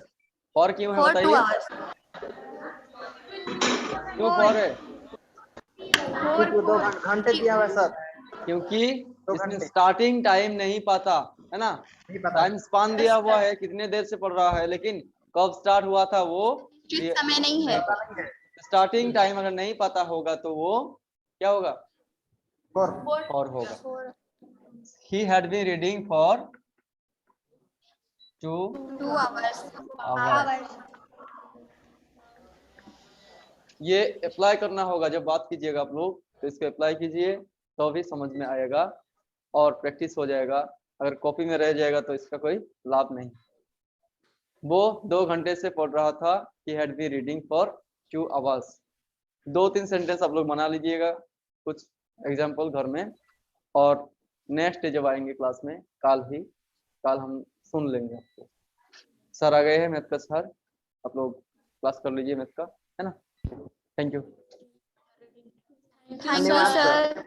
B: फॉर क्यों है
C: फॉर 2
B: बताइए?
C: आवर्स।
B: क्यों फॉर है?
D: क्योंकि 2 घंटे दिया हुआ है सर।
B: क्योंकि
D: 2
B: इसमें
D: घंटे
B: स्टार्टिंग टाइम नहीं पता है ना,
D: नहीं पता।
B: टाइम स्पान दिया हुआ है कितने देर से पढ़ रहा है, लेकिन कब स्टार्ट हुआ था वो
C: उचित समय नहीं है।
D: पता नहीं है।
B: स्टार्टिंग टाइम अगर नहीं पता होगा तो वो क्या होगा?
D: फॉर
B: फॉर होगा। He had been reading for 2
C: 2 hours.
B: hours. ये अप्लाई करना होगा, जब बात कीजिएगा आप लोग तो इसको अप्लाई कीजिए तो भी समझ में आएगा और प्रैक्टिस हो जाएगा। अगर कॉपी में रह जाएगा तो इसका कोई लाभ नहीं। वो 2 घंटे से पढ़ रहा था, he had been reading for 2 hours। 2-3 sentence आप लोग बना लीजिएगा, कुछ एग्जाम्पल घर में, और नेक्स्ट डे जब आएंगे क्लास में, कल हम सुन लेंगे आपको। सर आ गए हैं मैथ का सर, आप लोग क्लास कर लीजिए मैथ का, है ना। Thank you.
C: Thank you sir.